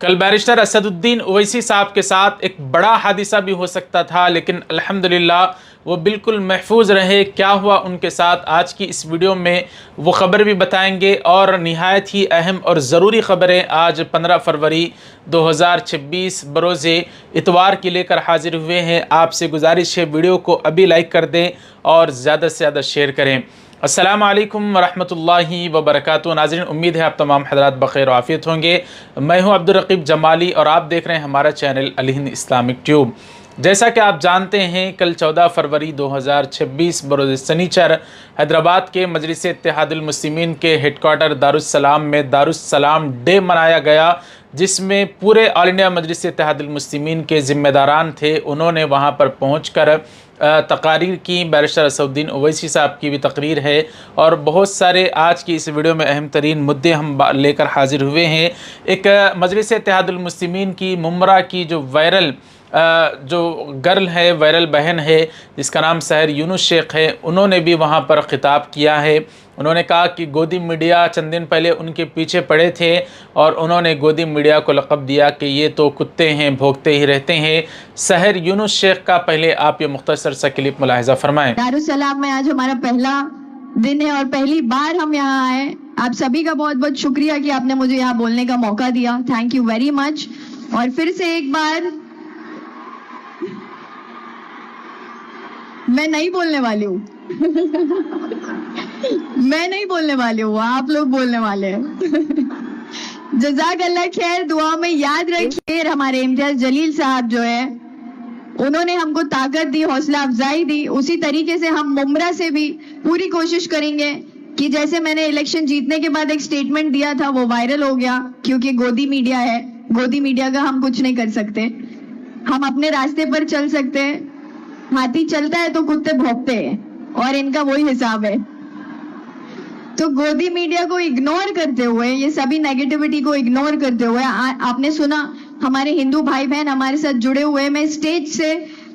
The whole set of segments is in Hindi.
कल बैरिस्टर असदुद्दीन ओवैसी साहब के साथ एक बड़ा हादिसा भी हो सकता था, लेकिन अल्हम्दुलिल्लाह वो बिल्कुल महफूज रहे। क्या हुआ उनके साथ, आज की इस वीडियो में वो ख़बर भी बताएंगे। और निहायत ही अहम और ज़रूरी ख़बरें आज 15 फरवरी 2026 बरोज़े इतवार की लेकर हाजिर हुए हैं। आपसे गुजारिश है वीडियो को अभी लाइक कर दें और ज़्यादा से ज़्यादा शेयर करें। अस्सलाम वालेकुम वरहमतुल्लाहि वबरकातुहू। नाज़रीन, उम्मीद है आप तमाम हज़रात बख़ैर और आफ़ियत होंगे। मैं हूं अब्दुल रकीब जमाली और आप देख रहे हैं हमारा चैनल अल हिंद इस्लामिक ट्यूब। जैसा कि आप जानते हैं, कल 14 फरवरी 2026 बरोज़ सनीचर हैदराबाद के मजलिस इत्तेहादुल मुस्लिमीन के हेडक्वार्टर दारुस्सलाम में दारुस्सलाम डे मनाया गया, जिसमें पूरे ऑल इंडिया मजलिस इत्तेहादुल मुस्लिमीन के ज़िम्मेदारान थे। उन्होंने वहां पर पहुंचकर तकारीर की। बैरिस्टर असदुद्दीन ओवैसी साहब की भी तकरीर है और बहुत सारे आज की इस वीडियो में अहम तरीन मुद्दे हम लेकर हाजिर हुए हैं। एक मजलिस इत्तेहादुल मुस्लिमीन की मुमरा की जो वायरल जो गर्ल है, वायरल बहन है, जिसका नाम सहर यूनुस शेख है, उन्होंने भी वहाँ पर ख़िताब किया है। उन्होंने कहा कि गोदी मीडिया चंद दिन पहले उनके पीछे पड़े थे और उन्होंने गोदी मीडिया को लक़ब दिया कि ये तो कुत्ते हैं, भौंकते ही रहते हैं। सहर यूनुस शेख का पहले आप ये मुख्तसर सा क्लिप मुलाहिज़ा फरमाएं। दारुस्सलाम में आज हमारा पहला दिन है और पहली बार हम यहाँ आए। आप सभी का बहुत बहुत शुक्रिया कि आपने मुझे यहाँ बोलने का मौका दिया। Thank you very much. और फिर से एक बार मैं नहीं बोलने वाली हूँ मैं नहीं बोलने वाली हूँ, आप लोग बोलने वाले हैं। जज़ाकल्लाह खैर। दुआ में याद रखिए, हमारे इम्तियाज जलील साहब जो है उन्होंने हमको ताकत दी, हौसला अफजाई दी। उसी तरीके से हम मुमरा से भी पूरी कोशिश करेंगे कि जैसे मैंने इलेक्शन जीतने के बाद एक स्टेटमेंट दिया था, वो वायरल हो गया क्योंकि गोदी मीडिया है। गोदी मीडिया का हम कुछ नहीं कर सकते। हम अपने रास्ते पर चल सकते हैं। हाथी चलता है तो कुत्ते भौंकते हैं और इनका वही हिसाब है। तो गोदी मीडिया को इग्नोर करते हुए, ये सभी नेगेटिविटी को इग्नोर करते हुए, आपने सुना हमारे हिंदू भाई बहन हमारे साथ जुड़े हुए। मैं स्टेज से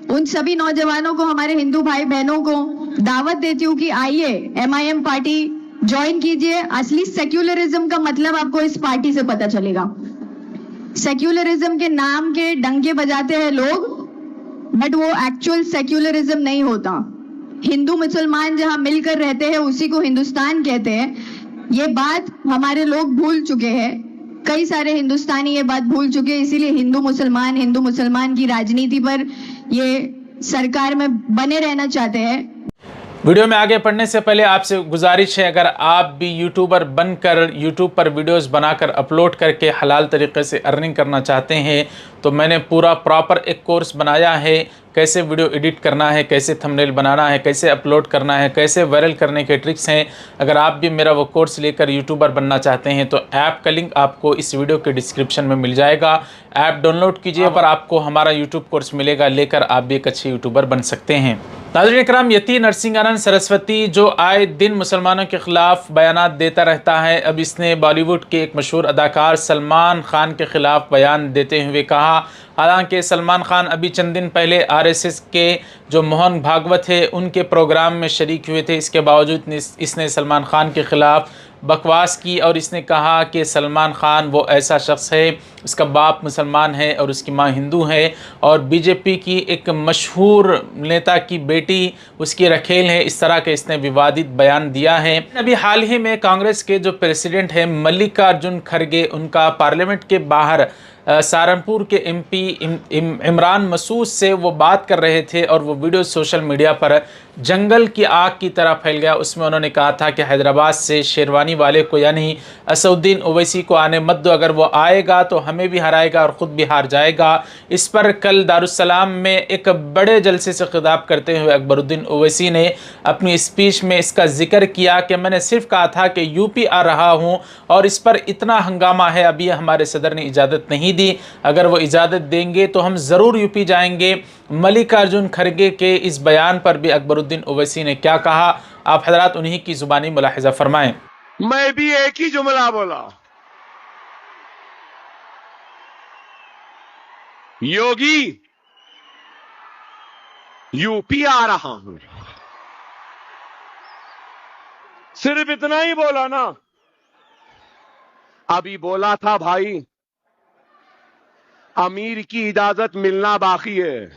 उन सभी नौजवानों को, हमारे हिंदू भाई बहनों को दावत देती हूँ कि आइए MIM पार्टी ज्वाइन कीजिए। असली सेक्युलरिज्म का मतलब आपको इस पार्टी से पता चलेगा। सेक्युलरिज्म के नाम के डंके बजाते हैं लोग, बट वो एक्चुअल सेक्युलरिज्म नहीं होता। हिंदू मुसलमान जहां मिलकर रहते हैं उसी को हिंदुस्तान कहते हैं। ये बात हमारे लोग भूल चुके हैं। कई सारे हिंदुस्तानी ये बात भूल चुके हैं, इसीलिए हिंदू मुसलमान की राजनीति पर ये सरकार में बने रहना चाहते हैं। वीडियो में आगे बढ़ने से पहले आपसे गुजारिश है, अगर आप भी यूट्यूबर बनकर यूट्यूब पर वीडियोस बनाकर अपलोड करके हलाल तरीके से अर्निंग करना चाहते हैं, तो मैंने पूरा प्रॉपर एक कोर्स बनाया है। कैसे वीडियो एडिट करना है, कैसे थंबनेल बनाना है, कैसे अपलोड करना है, कैसे वायरल करने के ट्रिक्स हैं। अगर आप भी मेरा वो कोर्स लेकर यूट्यूबर बनना चाहते हैं तो ऐप का लिंक आपको इस वीडियो के डिस्क्रिप्शन में मिल जाएगा। ऐप डाउनलोड कीजिए पर आपको हमारा यूट्यूब कोर्स मिलेगा, लेकर आप भी एक अच्छे यूट्यूबर बन सकते हैं। नाज़रीन इकराम, यति नरसिंहानंद सरस्वती जो आए दिन मुसलमानों के ख़िलाफ़ बयानात देता रहता है, अब इसने बॉलीवुड के एक मशहूर अदाकार सलमान खान के ख़िलाफ़ बयान देते हुए कहा। हालांकि सलमान खान अभी चंद दिन पहले RSS के जो मोहन भागवत है उनके प्रोग्राम में शरीक हुए थे, इसके बावजूद इसने सलमान खान के ख़िलाफ़ बकवास की और इसने कहा कि सलमान खान वो ऐसा शख्स है, उसका बाप मुसलमान है और उसकी माँ हिंदू है और BJP की एक मशहूर नेता की बेटी उसकी रखेल है। इस तरह के इसने विवादित बयान दिया है। अभी हाल ही में कांग्रेस के जो प्रेसिडेंट हैं मल्लिकार्जुन खड़गे, उनका पार्लियामेंट के बाहर सहारनपुर के MP इमरान मसूद से वो बात कर रहे थे और वो वीडियो सोशल मीडिया पर जंगल की आग की तरह फैल गया। उसमें उन्होंने कहा था कि हैदराबाद से शेरवानी वाले को यानी असदुद्दीन ओवैसी को आने मत दो, अगर वो आएगा तो हमें भी हराएगा और ख़ुद भी हार जाएगा। इस पर कल दारुस्सलाम में एक बड़े जलसे से खिताब करते हुए अकबरुद्दीन ओवैसी ने अपनी स्पीच में इसका जिक्र किया कि मैंने सिर्फ कहा था कि यूपी आ रहा हूँ और इस पर इतना हंगामा है, अभी हमारे सदर ने इजाज़त नहीं दी। अगर वो इजाज़त देंगे तो हम ज़रूर यूपी जाएंगे। मल्लिकार्जुन खड़गे के इस बयान पर भी अकबरुद्दीन ओवैसी ने क्या कहा, आप हजरात उन्हीं की जुबानी मुलाहिज़ा फरमाएं। मैं भी एक ही जुमला बोला, योगी यूपी आ रहा हूं। सिर्फ इतना ही बोला ना। अभी बोला था भाई अमीर की इजाजत मिलना बाकी है,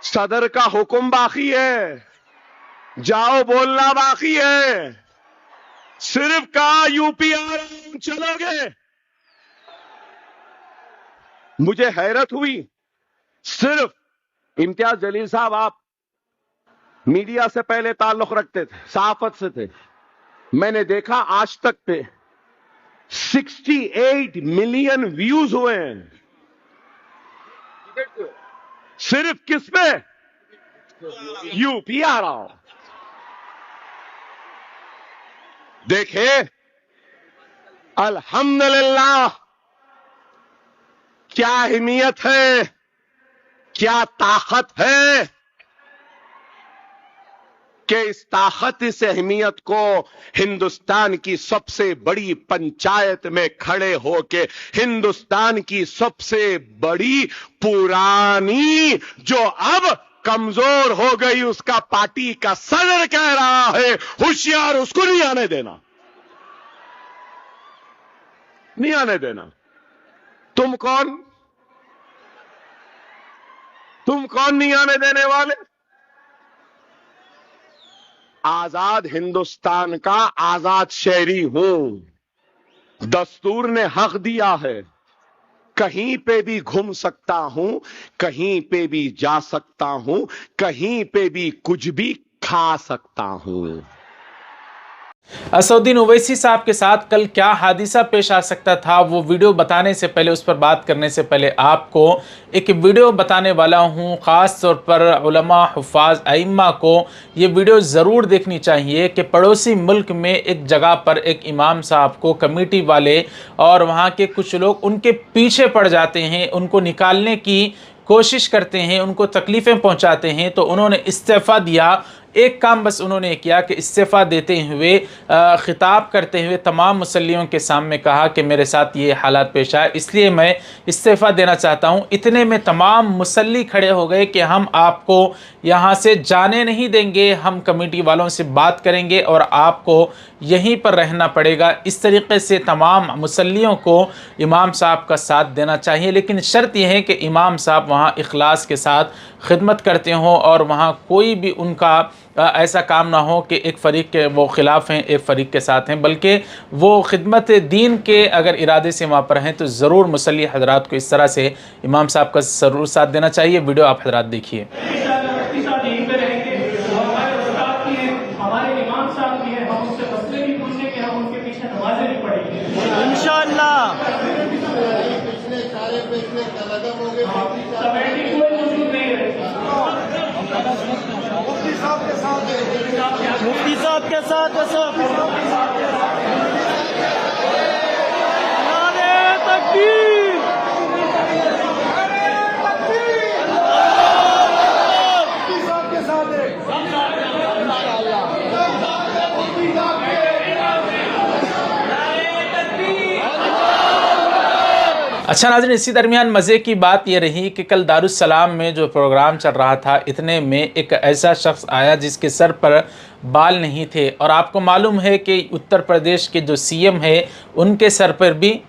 सदर का हुक्म बाकी है, जाओ बोलना बाकी है। सिर्फ कहा यूपी आ रहा हूं, चलोगे? मुझे हैरत हुई। सिर्फ इम्तियाज जलील साहब, आप मीडिया से पहले ताल्लुक रखते थे, सहाफत से थे। मैंने देखा आज तक पे 68 मिलियन व्यूज हुए हैं। सिर्फ किस पे? यूपी आ रहा हूं। देखे, अल्हम्दुलिल्लाह, क्या अहमियत है, क्या ताकत है कि इस ताकत, इस अहमियत को हिंदुस्तान की सबसे बड़ी पंचायत में खड़े होके हिंदुस्तान की सबसे बड़ी पुरानी, जो अब कमजोर हो गई, उसका पार्टी का सदर कह रहा है होशियार, उसको नहीं आने देना, नहीं आने देना। तुम कौन? तुम कौन नहीं आने देने वाले? आजाद हिंदुस्तान का आजाद शहरी हूं। दस्तूर ने हक दिया है, कहीं पे भी घूम सकता हूं, कहीं पे भी जा सकता हूं, कहीं पे भी कुछ भी खा सकता हूं। असदुद्दीन ओवैसी साहब के साथ कल क्या हादिसा पेश आ सकता था, वो वीडियो बताने से पहले, उस पर बात करने से पहले आपको एक वीडियो बताने वाला हूं। ख़ास तौर पर उलमा, हुफ़ाज़, अइम्मा को ये वीडियो ज़रूर देखनी चाहिए कि पड़ोसी मुल्क में एक जगह पर एक इमाम साहब को कमेटी वाले और वहाँ के कुछ लोग उनके पीछे पड़ जाते हैं, उनको निकालने की कोशिश करते हैं, उनको तकलीफ़ें पहुँचाते हैं। तो उन्होंने इस्तीफ़ा दिया। एक काम बस उन्होंने किया कि इस्तीफ़ा देते हुए ख़िताब करते हुए तमाम मुसल्लियों के सामने कहा कि मेरे साथ ये हालात पेश आए, इसलिए मैं इस्तीफ़ा देना चाहता हूँ। इतने में तमाम मुसल्ली खड़े हो गए कि हम आपको यहाँ से जाने नहीं देंगे, हम कमेटी वालों से बात करेंगे और आपको यहीं पर रहना पड़ेगा। इस तरीक़े से तमाम मुसल्लियों को इमाम साहब का साथ देना चाहिए, लेकिन शर्त यह है कि इमाम साहब वहाँ इखलास के साथ खिदमत करते हों और वहाँ कोई भी उनका ऐसा काम ना हो कि एक फ़रीक के वो ख़िलाफ़ हैं, एक फ़रीक के साथ हैं, बल्कि वो खिदमत दीन के अगर इरादे से वहाँ पर हैं तो ज़रूर मुसल्ली हज़रात को इस तरह से इमाम साहब का ज़रूर साथ देना चाहिए। वीडियो आप हज़रात देखिए। मुफ्ती साहब के साथ नारे तकबीर, मुफ्ती साहब के साथ अच्छा नाज़रीन, इसी दरमियान मज़े की बात यह रही कि कल दारुस्सलाम में जो प्रोग्राम चल रहा था, इतने में एक ऐसा शख्स आया जिसके सर पर बाल नहीं थे। और आपको मालूम है कि उत्तर प्रदेश के जो सीएम है उनके सर पर भी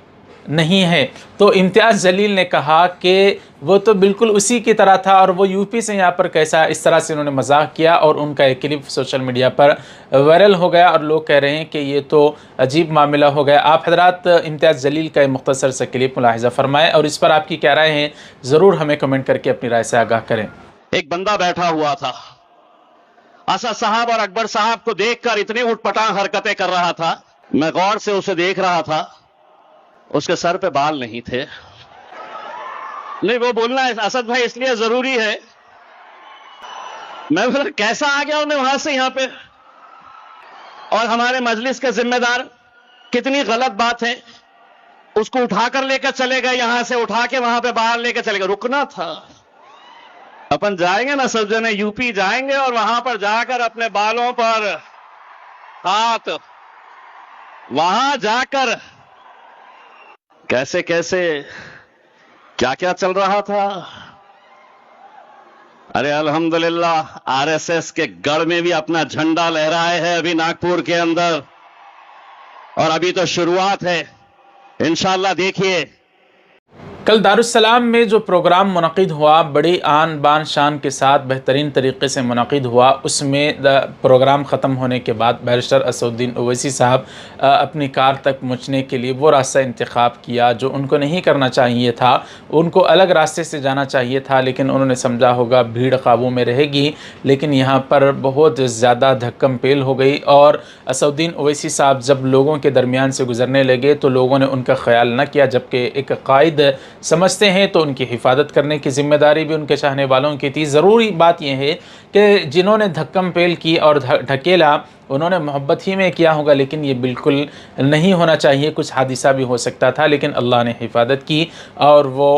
नहीं है। तो इम्तियाज़ जलील ने कहा कि वो तो बिल्कुल उसी की तरह था और वो यूपी से यहाँ पर कैसा, इस तरह से उन्होंने मजाक किया और उनका एक क्लिप सोशल मीडिया पर वायरल हो गया और लोग कह रहे हैं कि ये तो अजीब मामला हो गया। आप हज़रात इम्तियाज़ जलील का एक मुख्तसर सा क्लिप मुलाहिज़ा फरमाएँ और इस पर आपकी क्या राय है ज़रूर हमें कमेंट करके अपनी राय से आगाह करें। एक बंदा बैठा हुआ था, असद साहब और अकबर साहब को देखकर इतनी उटपटांग हरकतें कर रहा था, मैं गौर से उसे देख रहा था, उसके सर पे बाल नहीं थे। नहीं, वो बोलना असद भाई इसलिए जरूरी है। मैं बोला कैसा आ गया उन्हें वहां से यहाँ पे, और हमारे मजलिस के जिम्मेदार, कितनी गलत बात है। उसको उठाकर लेकर चले गए, यहां से उठा के वहां पे बाहर लेकर चले गए। रुकना था, अपन जाएंगे ना सब जने यूपी जाएंगे और वहां पर जाकर अपने बालों पर हाथ, वहां जाकर कैसे कैसे क्या क्या चल रहा था। अरे अल्हम्दुलिल्लाह, आरएसएस के गढ़ में भी अपना झंडा लहराए है अभी नागपुर के अंदर, और अभी तो शुरुआत है। इंशाअल्लाह देखिए कल दारुस्सलाम में जो प्रोग्राम मुनक़िद हुआ बड़ी आन बान शान के साथ बेहतरीन तरीके से मुनक़िद हुआ, उसमें प्रोग्राम ख़त्म होने के बाद बैरिस्टर असदुद्दीन ओवैसी साहब अपनी कार तक पहुँचने के लिए वो रास्ता इंतख़ाब किया जो उनको नहीं करना चाहिए था। उनको अलग रास्ते से जाना चाहिए था, लेकिन उन्होंने समझा होगा भीड़ काबू में रहेगी, लेकिन यहाँ पर बहुत ज़्यादा धक्कम पेल हो गई। और असदुद्दीन ओवैसी साहब जब लोगों के दरमियान से गुज़रने लगे तो लोगों ने उनका ख्याल न किया, जबकि एक कायद समझते हैं तो उनकी हिफाजत करने की ज़िम्मेदारी भी उनके चाहने वालों की थी। ज़रूरी बात यह है कि जिन्होंने धक्कम पेल की और ढकेला उन्होंने मोहब्बत ही में किया होगा, लेकिन ये बिल्कुल नहीं होना चाहिए। कुछ हादिसा भी हो सकता था, लेकिन अल्लाह ने हिफाजत की और वो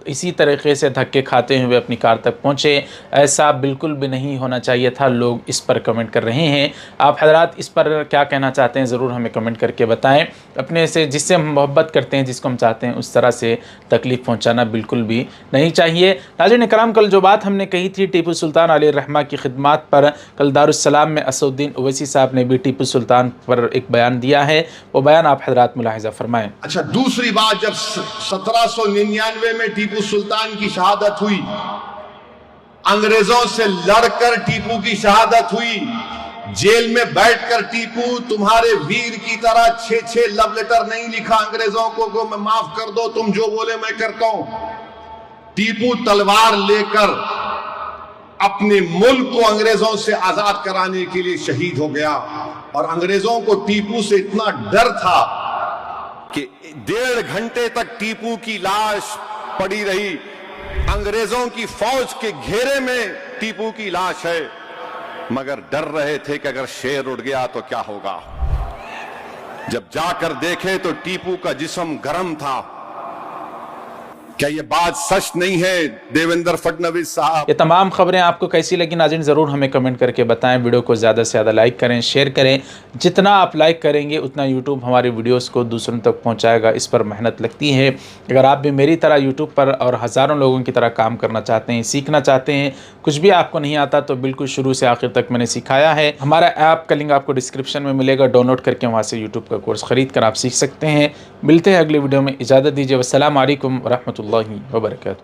इसी तरीक़े से धक्के खाते हुए अपनी कार तक पहुँचे। ऐसा बिल्कुल भी नहीं होना चाहिए था। लोग इस पर कमेंट कर रहे हैं, आप हजरात इस पर क्या कहना चाहते हैं ज़रूर हमें कमेंट करके बताएं। अपने से जिससे हम मोहब्बत करते हैं, जिसको हम चाहते हैं, उस तरह से तकलीफ़ पहुँचाना बिल्कुल भी नहीं चाहिए। नाज़रीन कराम, कल जो बात हमने कही थी टीपू सुल्तान अलैहिर्रहमा की खिदमत पर, कल दारुस्सलाम में असदुद्दीन ओवैसी साहब ने भी टीपू सुल्तान पर एक बयान दिया है। वो बयान आप हजरात मुलाहिजा फरमाएं। अच्छा, दूसरी बात, जब 1799 में टीपू सुल्तान की शहादत हुई, अंग्रेजों से लड़कर टीपू की शहादत हुई, जेल में बैठकर टीपू तुम्हारे वीर की तरह 6-6 लव लेटर नहीं लिखा अंग्रेजों को मैं माफ कर दो, तुम जो बोले मैं करता हूं। टीपू तलवार लेकर अपने मुल्क को अंग्रेजों से आजाद कराने के लिए शहीद हो गया। और अंग्रेजों को टीपू से इतना डर था कि 1.5 घंटे तक टीपू की लाश पड़ी रही। अंग्रेजों की फौज के घेरे में टीपू की लाश है, मगर डर रहे थे कि अगर शेर उड़ गया तो क्या होगा। जब जाकर देखे तो टीपू का जिस्म गर्म था। क्या ये बात सच नहीं है देवेंद्र फडणवीस साहब? ये तमाम खबरें आपको कैसी लगी नाज़रीन ज़रूर हमें कमेंट करके बताएं। वीडियो को ज़्यादा से ज़्यादा लाइक करें, शेयर करें। जितना आप लाइक करेंगे उतना यूट्यूब हमारी वीडियोस को दूसरों तक पहुंचाएगा। इस पर मेहनत लगती है। अगर आप भी मेरी तरह यूट्यूब पर और हज़ारों लोगों की तरह काम करना चाहते हैं, सीखना चाहते हैं, कुछ भी आपको नहीं आता तो बिल्कुल शुरू से आखिर तक मैंने सिखाया है। हमारा ऐप का लिंक आपको डिस्क्रिप्शन में मिलेगा, डाउनलोड करके वहाँ से यूट्यूब का कोर्स ख़रीद कर आप सीख सकते हैं। मिलते हैं अगले वीडियो में, इजाज़त दीजिए। वस्सलाम अलैकुम वरहमतुल्लाहि वबरकातुहू।